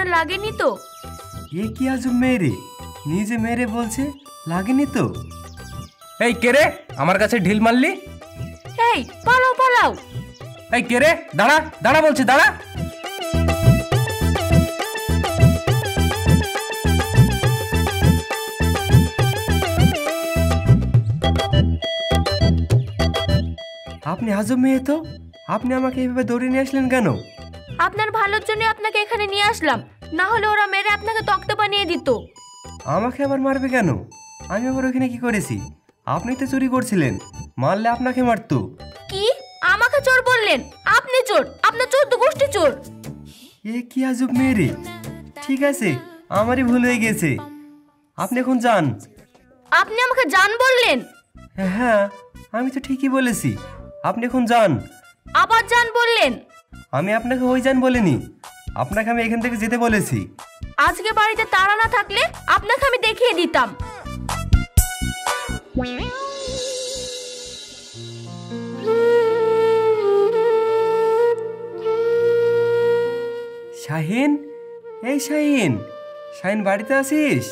আপনার লাগেনি তো? এ কি আজব মেয়ে রে, নিজে মেরে বলছে লাগেনি তো। এই কে রে, আমার কাছে ঢিল মারলি? এই পালাও পালাও। এই কে রে, দাঁড়া দাঁড়া বলছি, দাঁড়া। আপনি আজব মেয়ে তো, আপনি আমাকে এইভাবে দৌড়ে নিয়ে আসলেন কেন? আপনার ভালোর জন্য আপনাকে এখানে নিয়ে আসলাম, না হলে ওরা মেরে আপনাকে তক্তা বানিয়ে দিত। আমাকে আবার মারবে কেন? আমি আবার ওখানে কি করেছি? আপনি তো চুরি করছিলেন, মারলে আপনাকে মারতো। কি আমাকে চোর বললেন? আপনি চোর, আপনার 14 গোষ্ঠী চোর। এ কি আজব মেয়ে রে। ঠিক আছে, আমারই ভুল হয়ে গেছে, আপনি এখন যান। আপনি আমাকে জান বললেন? হ্যাঁ, আমি তো ঠিকই বলেছি, আপনি এখন যান। আবার জান বললেন? আমি আপনাকে ওই যান বলিনি, আপনাকে আমি এখান থেকে যেতে বলেছি। আজকে বাড়িতে তাড়া না থাকলে আপনাকে আমি দেখিয়ে দিতাম। শাহিন, এই শাহিন, শাহিন বাড়িতে আছিস?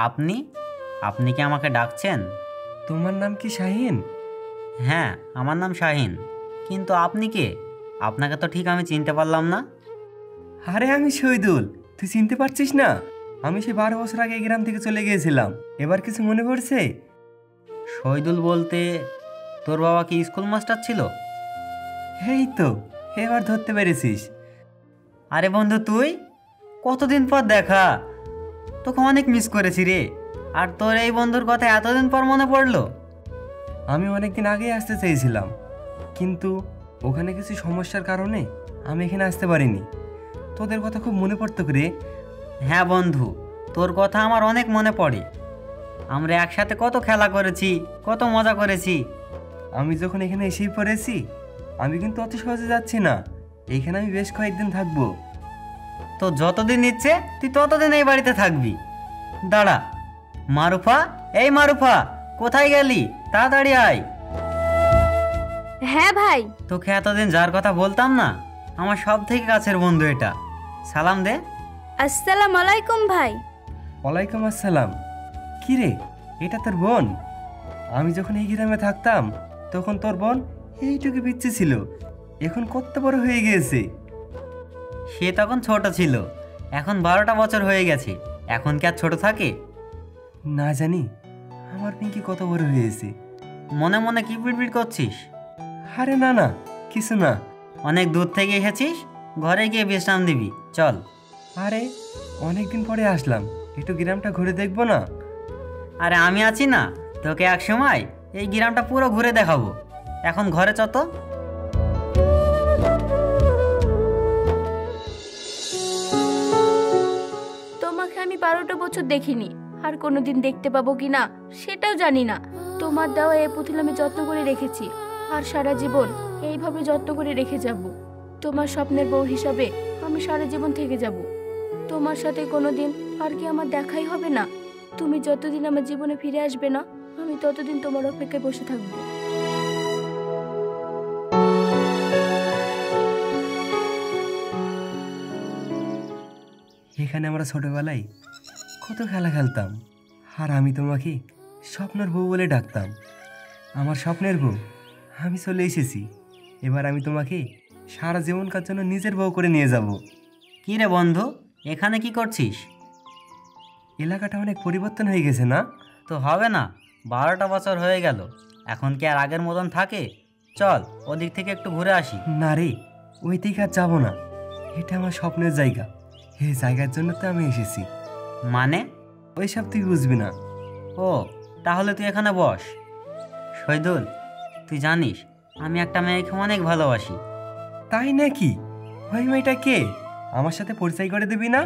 আপনি আপনি কি আমাকে ডাকছেন? তোমার নাম কি শাহিন? হ্যাঁ, আমার নাম শাহিন, কিন্তু আপনি কে? আপনাকে তো ঠিক আমি চিনতে পারলাম না। আরে আমি শহীদুল, তুই চিনতে পারছিস না? আমি সে 12 বছর আগে এই গ্রাম থেকে চলে গিয়েছিলাম, এবার কিছু মনে পড়ছে? শহীদুল বলতে তোর বাবা কি স্কুল মাস্টার ছিল? এই তো, এবার ধরতে পেরেছিস। আরে বন্ধু, তুই কতদিন পর দেখা, তোকে অনেক মিস করেছি রে। আর তোর এই বন্ধুর কথা এতদিন পর মনে পড়লো? আমি অনেকদিন আগেই আসতে চেয়েছিলাম, কিন্তু ওখানে কিছু সমস্যার কারণে আমি এখানে আসতে পারিনি। তোদের কথা খুব মনে পড়তো রে। হ্যাঁ বন্ধু, তোর কথা আমার অনেক মনে পড়ে। আমরা একসাথে কত খেলা করেছি, কত মজা করেছি। আমি যখন এখানে এসেই পড়েছি, আমি কিন্তু অত সহজে যাচ্ছি না, এইখানে আমি বেশ কয়েকদিন থাকবো। তো যতদিন ইচ্ছে তুই ততদিন এই বাড়িতে থাকবি। দাঁড়া, মারুফা, এই মারুফা, কোথায় গেলি? তাড়াতাড়ি আয়। হ্যাঁ ভাই। তোকে এতদিন যার কথা বলতাম না, আমার সব থেকে কাছের বন্ধু এটা। সালাম দে। আসসালামু আলাইকুম ভাই। ওয়ালাইকুম আসসালাম। কি রে, এটা তোর বোন? আমি যখন এই গ্রামে থাকতাম তখন তোর বোন এইটুকু পিচ্ছি ছিল, এখন কত বড় হয়ে গিয়েছে। সে তখন ছোট ছিল, এখন 12টা বছর হয়ে গেছে। এখন কি আর ছোট থাকে? না জানি আমার পিঙ্কি কত বড় হয়েছে। মনে মনে কি বিড়বিড় করছিস? আরে না না, কিছু না। অনেক দূর থেকে এসেছিস, ঘরে গিয়ে বিশ্রাম দিবি, চল। আরে অনেকদিন পরে আসলাম, একটু গ্রামটা ঘুরে দেখবো না? আরে আমি আছি না, তোকে এক সময় এই গ্রামটা পুরো ঘুরে দেখাবো। এখন ঘরে চ তো। তোমাকে আমি 12টা বছর দেখিনি, আর কোনোদিন দেখতে পাবো কিনা সেটাও জানি না। তোমার দেওয়া এই পুতুল আমি যত্ন করে রেখেছি, আর সারা জীবন এইভাবে যত্ন করে রেখে যাব। তোমার স্বপ্নের বউ হিসাবে আমি সারা জীবন থেকে যাব। তোমার সাথে কোনোদিন আর কি আমার দেখাই হবে না? তুমি যতদিন আমার জীবনে ফিরে আসবে না, আমি ততদিন তোমার অপেক্ষায় বসে থাকবো। এখানে আমরা ছোটবেলায় কত খেলা খেলতাম, আর আমি তোমাকে স্বপ্নের বউ বলে ডাকতাম। আমার স্বপ্নের বউ, আমি চলে এসেছি। এবার আমি তোমাকে সারা জীবনকার জন্য নিজের বউ করে নিয়ে যাব। কি রে বন্ধু, এখানে কি করছিস? এলাকাটা অনেক পরিবর্তন হয়ে গেছে না? তো হবে না, 12টা বছর হয়ে গেল, এখন কি আর আগের মতন থাকে? চল ওদিক থেকে একটু ঘুরে আসি। না রে, ওই দিকে আর যাবো না, এটা আমার স্বপ্নের জায়গা। এই জায়গার জন্য তো আমি এসেছি। মানে? ওইসব তুই বুঝবি না। ও, তাহলে তুই এখানে বস। শহীদুল, তুই জানিস আমি একটা মেয়েকে অনেক ভালোবাসি। তাই নাকি? ওই মেয়েটা কে? আমার সাথে পরিচয় করে দিবি না?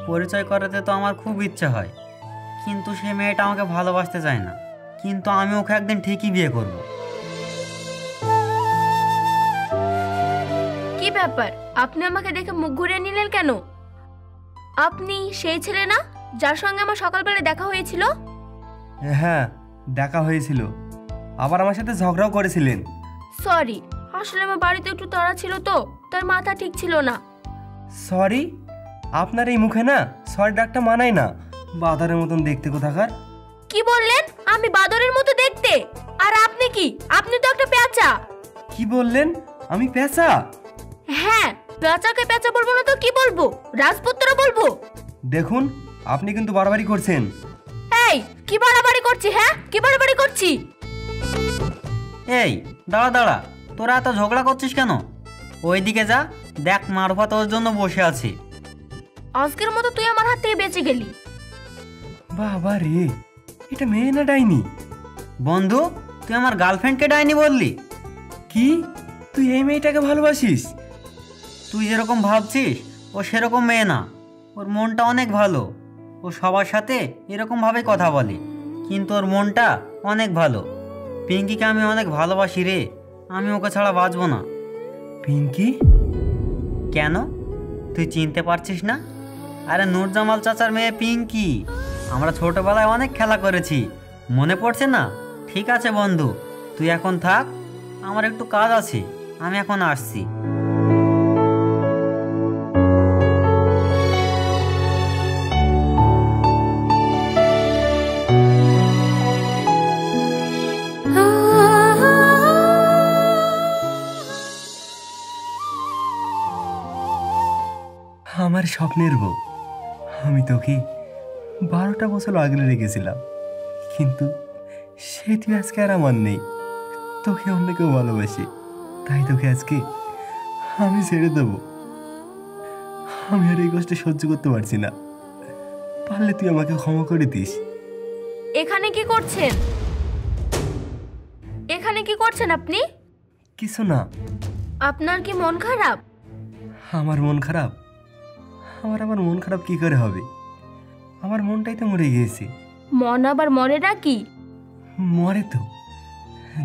পরিচয় করাতে তো আমার খুব ইচ্ছে হয়, কিন্তু সে মেয়েটা আমাকে ভালোবাসতে চায় না। কিন্তু আমি ওকে একদিন ঠিকই বিয়ে করব। কি ব্যাপার, আপনি আমাকে দেখে মুখ ঘুরিয়ে নিলেন কেন? আপনি সেই ছেলে না যার সঙ্গে আমার সকালবেলা দেখা হয়েছিল? হ্যাঁ, দেখা হয়েছিল, আবার আমার সাথে ঝগড়াও করেছিলেন। সরি, আসলে আমার বাড়িতে একটু তাড়া ছিল তো, তার মাথা ঠিক ছিল না। সরি? আপনার এই মুখে না সরি ডাকটা মানায় না, বাদারের মতন দেখতে কোথাকার। কি বললেন? আমি বাদরের মতো দেখতে? আর আপনি কি? আপনি তো একটা পেঁচা। কি বললেন? আমি পেঁচা? হ্যাঁ, পেঁচাকে পেঁচা বলবো না তো কি বলবো? রাজপুত্র বলবো? দেখুন, আপনি কিন্তু বাড়াবাড়ি করছেন। এই, কি বাড়াবাড়ি করছি? হ্যাঁ, কি বাড়াবাড়ি করছি? এই দাঁড়া দাঁড়া, তোরা এত ঝগড়া করছিস কেন? ওইদিকে যা, দেখ মারুফা তোর জন্য বসে আছে। আজকের মতো তুই আমার হাত থেকে বেঁচে গেলি। বাবা রে, এটা মেয়ে না ডাইনি? বন্ধু, তুই আমার গার্লফ্রেন্ডকে ডাইনি বললি? কি, তুই এই মেয়েটাকে ভালোবাসিস? তুই যেরকম ভাবছিস ও সেরকম মেয়ে না। ওর মনটা অনেক ভালো, ও সবার সাথে এরকমভাবে কথা বলে, কিন্তু ওর মনটা অনেক ভালো। পিঙ্কিকে আমি অনেক ভালোবাসি রে, আমি ওকে ছাড়া বাঁচবো না। পিঙ্কি? কেন, তুই চিনতে পারছিস না? আরে নূরজামাল চাচার মেয়ে পিঙ্কি। আমরা ছোটবেলায় অনেক খেলা করেছি, মনে পড়ছে না? ঠিক আছে বন্ধু, তুই এখন থাক, আমার একটু কাজ আছে, আমি এখন আসছি। আমার স্বপ্নের বউ, আমি তোকে 12টা বছর আগলে রেখেছিলাম, কিন্তু সেটি আজকে আর আমার নেই। তোকে অন্য কেউ ভালোবাসি, তাই তোকে আজকে আমি ছেড়ে দেবো। আমি আর এই কষ্ট সহ্য করতে পারছি না, পারলে তুই আমাকে ক্ষমা করে দিস। এখানে কি করছেন? এখানে কি করছেন আপনি? কিছু না। আপনার কি মন খারাপ? আমার মন খারাপ? আমার মন খারাপ কি করে হবে? আমার মনটাই তো মরে গিয়েছে। মন আবার মরে নাকি? মরে তো,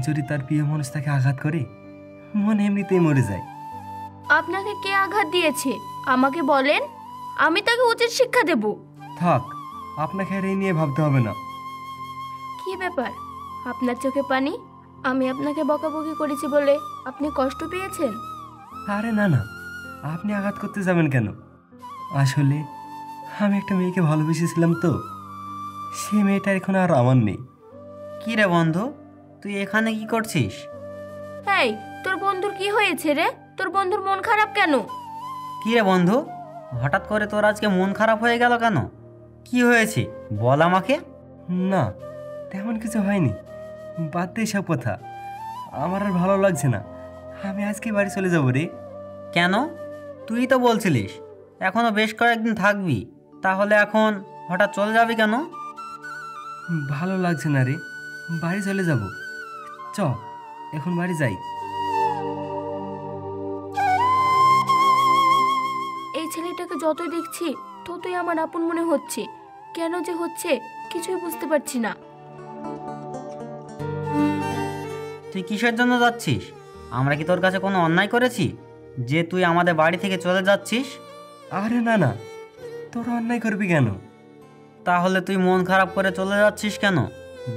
যদি তার প্রিয় মানুষ তাকে আঘাত করে, মন এমনিতেই মরে যায়। আপনাকে কে আঘাত দিয়েছে আমাকে বলেন, আমি তাকে উচিত শিক্ষা দেব। থাক, আপনাকে আর এই নিয়ে ভাবতে হবে না। কি ব্যাপার, আপনার চোখে পানি? আমি আপনাকে বকাবকি করেছি বলে আপনি কষ্ট পেয়েছেন? আরে না না, আপনি আঘাত করতে যাবেন কেন? আসলে আমি একটা মেয়েকে ভালোবেসেছিলাম তো, সে মেয়েটা এখন আর আমার নেই। কি রে বন্ধু, তুই এখানে কি করছিস? এই, তোর বন্ধুর কি হয়েছে রে? তোর বন্ধুর মন খারাপ কেন? কি রে বন্ধু, হঠাৎ করে তোর আজকে মন খারাপ হয়ে গেল কেন? কি হয়েছে বল আমাকে। না, তেমন কিছু হয়নি, বাদ দে সব কথা। আমার আর ভালো লাগছে না, আমি আজকে বাড়ি চলে যাবো রে। কেন? তুই তো বলছিলিস এখনো বেশ কয়েকদিন থাকবি, তাহলে এখন হঠাৎ চলে যাবি কেন? ভালো লাগছে না রে, বাড়ি চলে যাব। চ, এখন বাড়ি যাই। এই ছেলেটাকে যতই দেখছি ততই আমার আপন মনে হচ্ছে। কেন যে হচ্ছে কিছুই বুঝতে পারছি না। তুই কিসের জন্য যাচ্ছিস? আমরা কি তোর কাছে কোনো অন্যায় করেছি যে তুই আমাদের বাড়ি থেকে চলে যাচ্ছিস? আরে না না, তোরা অন্যায় করবি কেন? তাহলে তুই মন খারাপ করে চলে যাচ্ছিস কেন?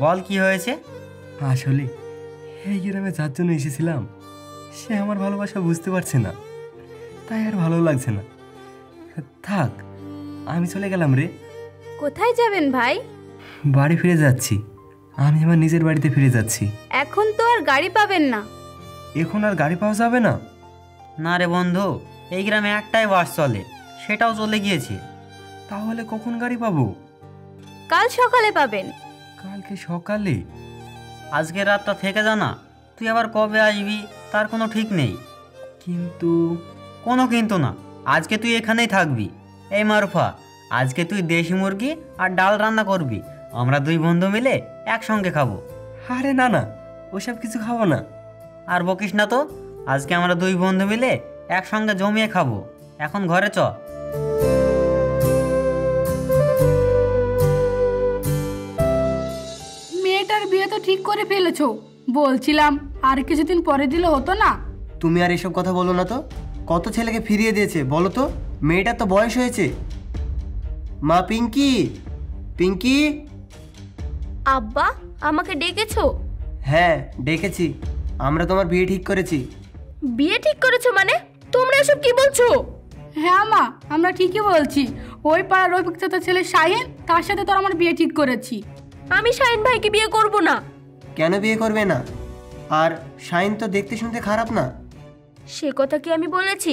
বল কি হয়েছে? আসলে এই গ্রামে যার জন্য এসেছিলাম, সে আমার ভালোবাসা বুঝতে পারছে না, তাই আর ভালো লাগছে না। থাক, আমি চলে গেলাম রে। কোথায় যাবেন ভাই? বাড়ি ফিরে যাচ্ছি, আমি আমার নিজের বাড়িতে ফিরে যাচ্ছি। এখন তো আর গাড়ি পাবেন না। এখন আর গাড়ি পাওয়া যাবে না? না রে বন্ধু, এই গ্রামে একটাই বাস চলে, সেটাও চলে গিয়েছে। তাহলে কখন গাড়ি পাবো? কাল সকালে পাবেন। কালকে সকালে? আজকে রাতটা থেকে যা না, তুই আবার কবে আসবি তার কোনো ঠিক নেই। কিন্তু কোনো কিন্তু না, আজকে তুই এখানেই থাকবি। এই মারুফা, আজকে তুই দেশি মুরগি আর ডাল রান্না করবি, আমরা দুই বন্ধু মিলে একসঙ্গে খাবো। আরে না না, ওসব কিছু খাবো না। আর বকিস না তো, আজকে আমরা দুই বন্ধু মিলে একসঙ্গে জমিয়ে খাবো। এখন ঘরে চ। মেয়েটার বিয়ে তো ঠিক করে ফেলেছো, বলছিলাম আর কিছুদিন পরে দিলে হতো না? তুমি আর এসব কথা বলো না তো। কত ছেলেকে ফিরিয়ে দিয়েছে বলো তো, মেয়েটার তো বয়স হয়েছে। মা পিঙ্কি, পিঙ্কি। আব্বা, আমাকে ডেকেছো? হ্যাঁ ডেকেছি, আমরা তোমার বিয়ে ঠিক করেছি। বিয়ে ঠিক করেছো মানে? তোমরা এসব কি বলছো? হ্যাঁ মা, আমরা ঠিকই বলছি। ওই পাড়ার রফিক চাচার ছেলে শাহিন, তার সাথে তোর আমার বিয়ে ঠিক করেছি। আমি শাহিন ভাইকে বিয়ে করব না। কেন বিয়ে করবে না? আর শাইন তো দেখতে শুনতে খারাপ না। সে কথা কি আমি বলেছি?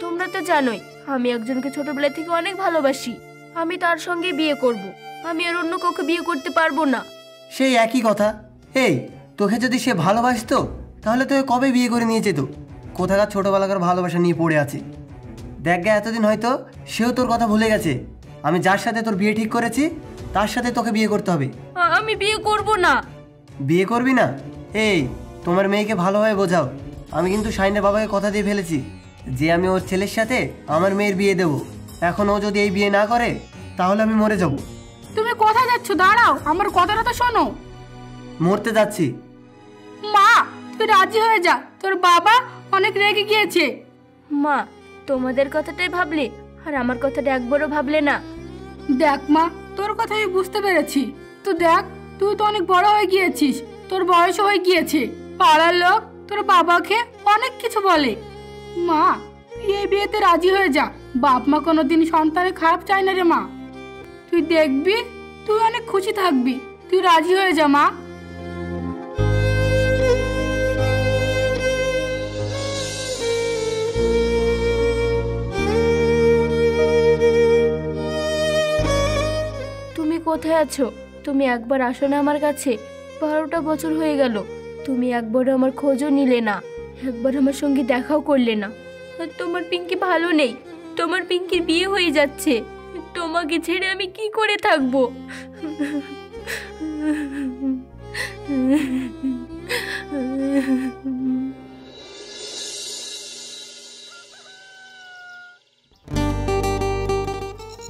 তোমরা তো জানোই আমি একজনকে ছোটবেলা থেকে অনেক ভালোবাসি। আমি তার সঙ্গে বিয়ে করব। আমি আর অন্য কাউকে বিয়ে করতে পারবো না। সেই একই কথা। এই, তোকে যদি সে ভালোবাসতো তাহলে তোকে কবে বিয়ে করে নিয়ে যেত? কোথাকার ছোটোবেলাকার ভালোবাসা নিয়ে পড়ে আছে। দেখ গে, এতদিন হয়তো সেও তোর কথা ভুলে গেছে। আমি যার সাথে তোর বিয়ে ঠিক করেছি তার সাথে তোকে বিয়ে করতে হবে। আমি বিয়ে করব না। বিয়ে করবি না? এই, তোমার মেয়েকে ভালোভাবে বোঝাও। আমি কিন্তু শাইনের বাবাকে কথা দিয়ে ফেলেছি যে আমি ওর ছেলের সাথে আমার মেয়ের বিয়ে দেবো। এখন ও যদি এই বিয়ে না করে তাহলে আমি মরে যাব। তুমি কোথায় যাচ্ছ? দাঁড়াও, আমার কথাটা তো শোনো। মরতে যাচ্ছি। মা, তুই রাজি হয়ে যা, তোর বাবা অনেক রেগে গিয়েছে। মা, তোমাদের কথাটাই ভাবলে আর আমার কথাটা একবারও ভাবলে না। দেখ মা, তোর কথা আমি বুঝতে পেরেছি। তো দেখ, তুই তো অনেক বড় হয়ে গিয়েছিস, তোর বয়স হয়ে গিয়েছে। পাড়ার লোক তোর বাবাকে অনেক কিছু বলে। মা, তুই এই বিয়েতে রাজি হয়ে যা। বাপ মা কোনোদিন সন্তানের খারাপ চায় না রে মা। তুই দেখবি তুই অনেক খুশি থাকবি। তুই রাজি হয়ে যা মা। তুমি কোথায় আছো? তুমি একবার আসো না আমার কাছে। 12টা বছর হয়ে গেল, তুমি একবারও আমার খোঁজও নিলে না, একবার আমার সঙ্গে দেখাও করলে না। আর তোমার পিঙ্কি ভালো নেই, তোমার পিঙ্কির বিয়ে হয়ে যাচ্ছে। তোমাকে ছেড়ে আমি কি করে থাকবো?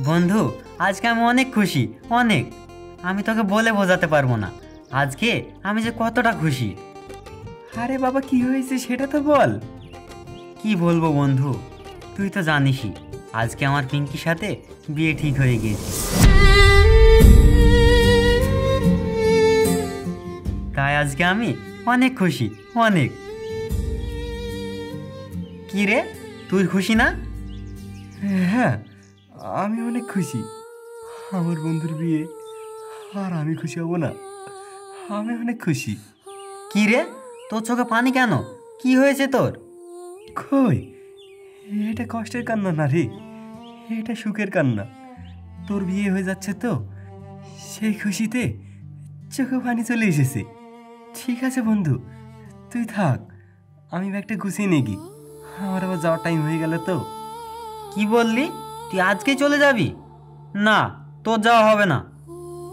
বন্ধু, আজকে আমি অনেক খুশি, অনেক। আমি তোকে বলে বোঝাতে পারবো না আজকে আমি যে কতটা খুশি। আরে বাবা, কি হয়েছে সেটা তো বল। কি বলবো বন্ধু, তুই তো জানিসই আজকে আমার পিঙ্কির সাথে বিয়ে ঠিক হয়ে গিয়েছে। তাই আজকে আমি অনেক খুশি, অনেক। কি রে, তুই খুশি না? হ্যাঁ, আমি অনেক খুশি। আমার বন্ধুর বিয়ে, আর আমি খুশি হব না? আমি অনেক খুশি। কি রে, তোর চোখে পানি কেন? কি হয়েছে তোর? কই, এটা কষ্টের কান্না না রে, এটা সুখের কান্না। তোর বিয়ে হয়ে যাচ্ছে তো, সেই খুশিতে চোখে পানি চলে এসেছে। ঠিক আছে বন্ধু, তুই থাক, আমি ব্যাগটা গুছিয়ে নেগি। আমার আবার যাওয়ার টাইম হয়ে গেল তো। কি বললি, তুই আজকেই চলে যাবি? না, তোর যাওয়া হবে না।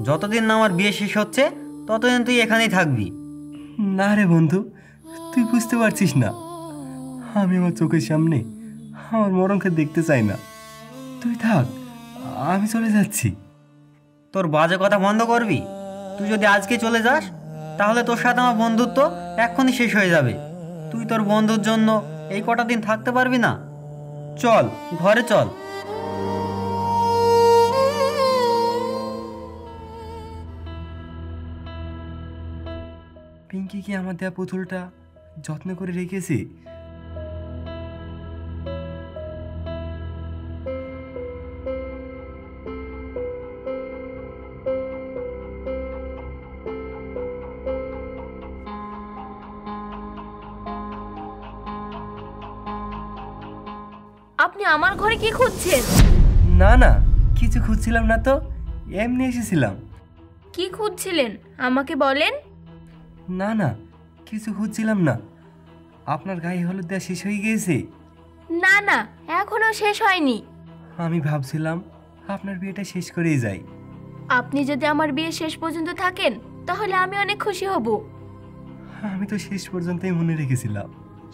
যতদিন না আমার বিয়ে শেষ হচ্ছে ততদিন তুই এখানেই থাকবি। না রে বন্ধু, তুই বুঝতে পারছিস না, আমি আমার চোখের সামনে আমার মরণকে দেখতে চাই না। তুই থাক, আমি চলে যাচ্ছি। তোর বাজে কথা বন্ধ করবি। তুই যদি আজকে চলে যাস তাহলে তোর সাথে আমার বন্ধুত্ব এক্ষুনি শেষ হয়ে যাবে। তুই তোর বন্ধুর জন্য এই কটা দিন থাকতে পারবি না। চল, ঘরে চল। পিঙ্কি কি আমার দেয়া পুতুলটা যত্ন করে রেখেছে? আপনি আমার ঘরে কি খুঁজছেন? না না, কিছু খুঁজছিলাম না তো, এমনি এসেছিলাম। কি খুঁজছিলেন আমাকে বলেন। না না, কিছু খুঁজছিলাম না। আপনার গায়ে হলুদ দেওয়া শেষ হয়ে গিয়েছে? না না, এখনো শেষ হয়নি। আমি ভাবছিলাম আপনার বিয়েটা শেষ করেই যাই। আপনি যদি আমার বিয়ে শেষ পর্যন্ত থাকেন তাহলে আমি অনেক খুশি হব। আমি তো শেষ পর্যন্তই মনে রেখেছিলাম।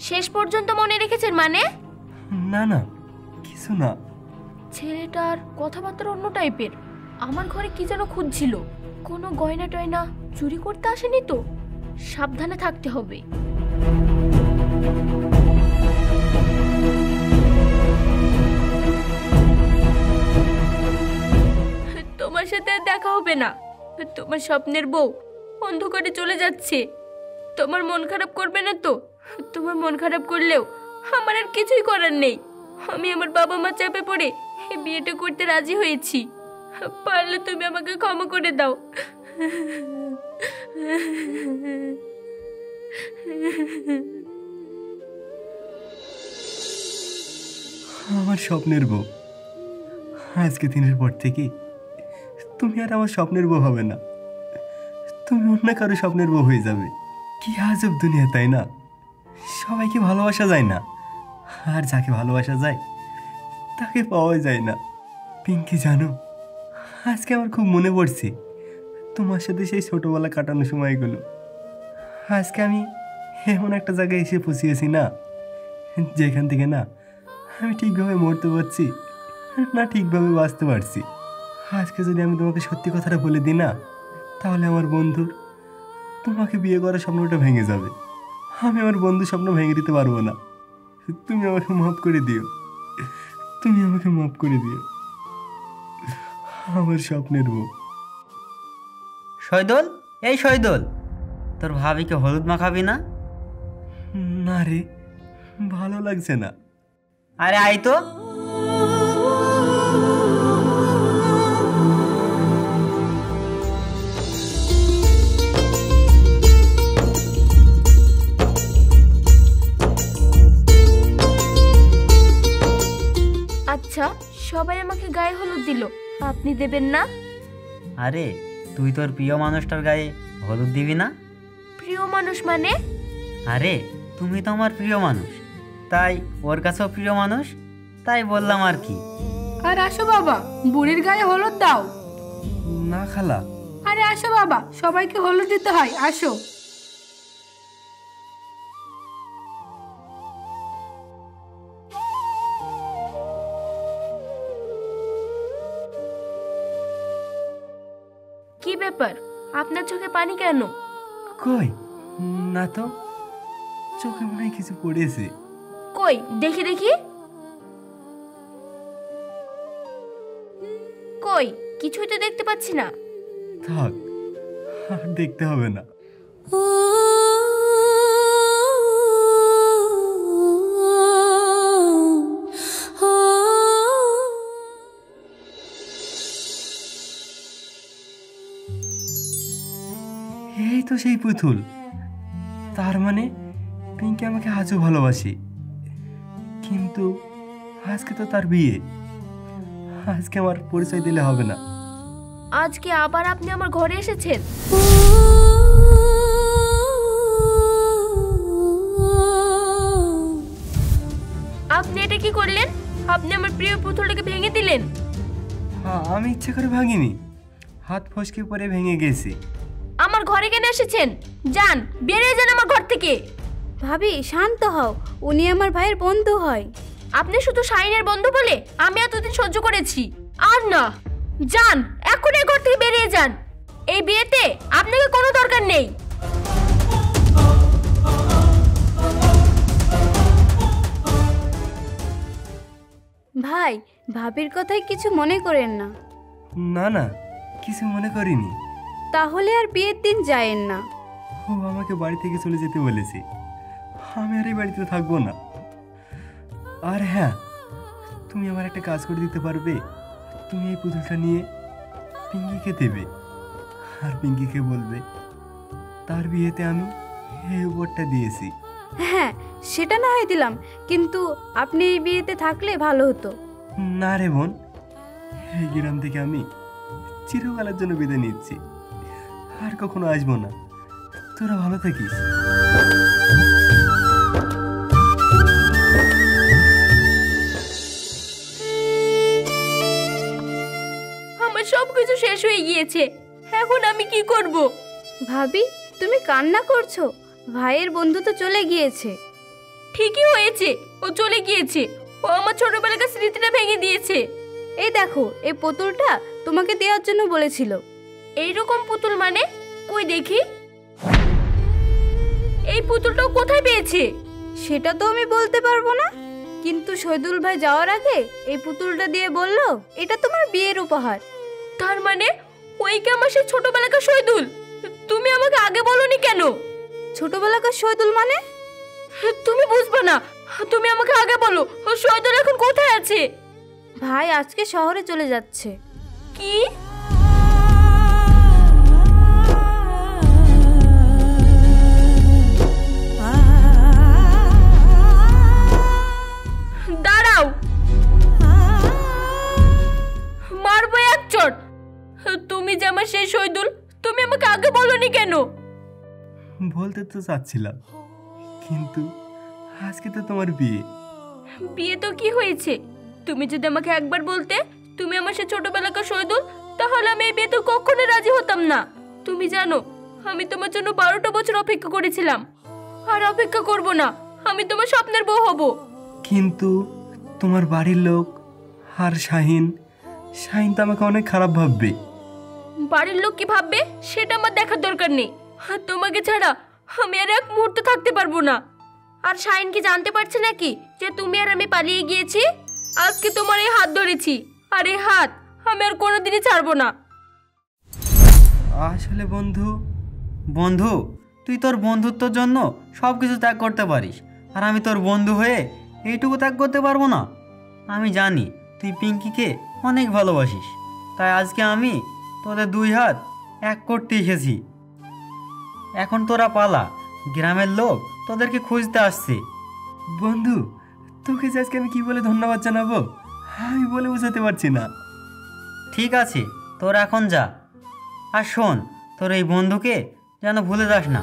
শেষ পর্যন্ত মনে রেখেছেন মানে? না না, কিছু না। ছেলেটার কথাবার্তা অন্য টাইপের। আমার ঘরে কি যেন খুঁজছিল। কোনো গয়না টয়না চুরি করতে আসেনি তো? সাবধানে থাকতে হবে। তোমার সাথে আর দেখা হবে না। তোমার স্বপ্নের বউ অন্ধকারে চলে যাচ্ছে। তোমার মন খারাপ করবে না তো? তোমার মন খারাপ করলেও আমার আর কিছুই করার নেই। আমি আমার বাবা মা চাপে পড়ে এই বিয়েটা করতে রাজি হয়েছি। পারলে তুমি আমাকে ক্ষমা করে দাও। আমার স্বপ্নের বউ, আজকে দিনের পর থেকে তুমি আর আমার স্বপ্নের বউ হবে না, তুমি অন্য কারো স্বপ্নের বউ হয়ে যাবে। কি আজব দুনিয়া, তাই না? সবাইকে ভালোবাসা যায় না, আর যাকে ভালোবাসা যায় তাকে পাওয়া যায় না। পিঙ্কি জানো, আজকে আমার খুব মনে পড়ছে তোমার সাথে সেই ছোটোবেলা কাটানো সময়গুলো। আজকে আমি এমন একটা জায়গায় এসে পৌঁছিয়েছি না, যেখান থেকে না আমি ঠিকভাবে মরতে পারছি না ঠিকভাবে বাঁচতে পারছি। আজকে যদি আমি তোমাকে সত্যি কথাটা বলে দিই না, তাহলে আমার বন্ধুর তোমাকে বিয়ে করার স্বপ্নটা ভেঙে যাবে। আমি আমার বন্ধুর স্বপ্ন ভেঙে দিতে পারবো না। তুমি আমাকে মাফ করে দিও, তুমি আমাকে মাফ করে দিও, আমার স্বপ্নের বউ। শৈদল, এই শৈদল, তোর ভাবিকে হলুদ মাখাবি না? না রে, ভালো লাগছে না। আরে আই তো। আচ্ছা, সবাই আমাকে গায়ে হলুদ দিল, আপনি দেবেন না? আরে তুই তোর প্রিয় মানুষটার গায়ে হলুদ দিবি না? প্রিয় মানুষ মানে? আরে তুমি তো আমার প্রিয় মানুষ, তাই ওর কাছেও প্রিয় মানুষ, তাই বললাম আর কি। আর আসো বাবা, বুড়ির গায়ে হলুদ দাও। না খালা। আরে আসো বাবা, সবাইকে হলুদ দিতে হয়, আসো। কি ব্যাপার, আপনার চোখে পানি কেন? কই না তো, চোখে মনে হয় কিছু পড়েছে। কই দেখি দেখি। কই, কিছুই তো দেখতে পাচ্ছি না। থাক, আর দেখতে হবে না। এই তো সেই পুতুল। তার মানে পিঙ্কি আমাকে আজও ভালোবাসে, কিন্তু আজকে তো তার বিয়ে। আজকে আমার পরিচয় দিলে হবে না। আজকে আবার আপনি আমার ঘরে এসেছেন? আপনি এটা কি করলেন? আপনি আমার প্রিয় পুতুলটাকে ভেঙে দিলেন। হ্যাঁ, আমি ইচ্ছে করে ভাঙিনি, হাত ফসকে পরে ভেঙে গেছে। আমার ঘরে কেন এসেছেন? যান, বেরিয়ে যান আমার ঘর থেকে। ভাবি শান্ত হও, উনি আমার ভাইয়ের বন্ধু হয়। আপনি শুধু শাইনের বন্ধু বলে আমি এতদিন সহ্য করেছি, আর না। যান, এখন এই ঘর থেকে বেরিয়ে যান। এই বিয়েতে আপনাকে কোনো দরকার নেই। ভাই, ভাবির কথায় কিছু মনে করেন না। না না, কিছু মনে করিনি। তাহলে আর বিয়ের দিন যায়েন না। ও আমাকে বাড়ি থেকে চলে যেতে বলেছে, আমি আর এই বাড়িতে থাকবো না। আর হ্যাঁ, তুমি আমার একটা কাজ করে দিতে পারবে? তুমি এই পুতুলটা নিয়ে পিঙ্কিকে দেবে, আর পিঙ্কিকে বলবে তার বিয়েতে আমি এই উপরটা দিয়েছি। হ্যাঁ, সেটা না হয় দিলাম, কিন্তু আপনি এই বিয়েতে থাকলে ভালো হতো। না রে বোন, এই গ্রাম থেকে আমি চিরকালের জন্য বিদায় নিচ্ছি, আর কখনো আসবো না। তোরা ভালো থাকিস। আমার সবকিছু শেষ হয়ে গিয়েছে, এখন আমি কি করব? ভাবি, তুমি কান্না করছো? ভাইয়ের বন্ধু তো চলে গিয়েছে। ঠিকই হয়েছে, ও চলে গিয়েছে। ও আমার ছোটবেলাকার স্মৃতিটা ভেঙে দিয়েছে। এই দেখো, এই পুতুলটা তোমাকে দেওয়ার জন্য বলেছিল। এইরকম পুতুল মানে? কই দেখি। এই পুতুলটাও কোথায় পেয়েছে? সেটা তো আমি বলতে পারবো না, কিন্তু শহীদুল ভাই যাওয়ার আগে এই পুতুলটা দিয়ে বলল এটা তোমার বিয়ের উপহার। তার মানে ওই কি আমার সেই ছোটবেলাকার শহীদুল? তুমি আমাকে আগে বলনি কেন? ছোটবেলাকার শহীদুল মানে? তুমি বুঝবে না, তুমি আমাকে আগে বলো, শহীদুল এখন কোথায় আছে? ভাই আজকে শহরে চলে যাচ্ছে। কি? দাঁড়াও, মারবো এক চোট। তুমি যে আমার সেই শহীদুল, তুমি আমাকে আগে বলনি কেন? বলতে তো চাচ্ছিলাম, কিন্তু আজকে তো তোমার বিয়ে। বিয়ে তো কি হয়েছে? তুমি যদি আমাকে একবার বলতে তুমি আমার সে ছোটবেলাকার শহীদুল, তাহলে আমি এই বিয়েতে কখনো রাজি হতাম না। তুমি জানো আমি তোমার জন্য 12টা বছর অপেক্ষা করেছিলাম, আর অপেক্ষা করব না। আমি তোমার স্বপ্নের বউ হব। কিন্তু তোমার বাড়ির লোক আর শাহিন তো আমাকে অনেক খারাপ ভাববে। বাড়ির লোক কি ভাববে সেটা আমার দেখার দরকার নেই। আর তোমাকে ছাড়া আমি আর এক মুহূর্ত থাকতে পারবো না। আর শাহিন কি জানতে পারছে নাকি যে তুমি আর আমি পালিয়ে গিয়েছি? আজকে তোমার এই হাত ধরেছি, আর এই হাত আমি আর কোনোদিনই ছাড়বো না। আসলে বন্ধু, বন্ধু, তুই তোর বন্ধুত্বর জন্য সব কিছু ত্যাগ করতে পারিস, আর আমি তোর বন্ধু হয়ে এইটুকু ত্যাগ করতে পারবো না? আমি জানি তুই পিঙ্কিকে অনেক ভালোবাসিস, তাই আজকে আমি তোদের 2 হাত এক করতে এসেছি। এখন তোরা পালা, গ্রামের লোক তোদেরকে খুঁজতে আসছে। বন্ধু তোকে যে আজকে আমি কি বলে ধন্যবাদ জানাবো আমি বলে বোঝাতে পারছি না। ঠিক আছে, তোরা এখন যা। আর শোন, তোর এই বন্ধুকে যেন ভুলে যাস না।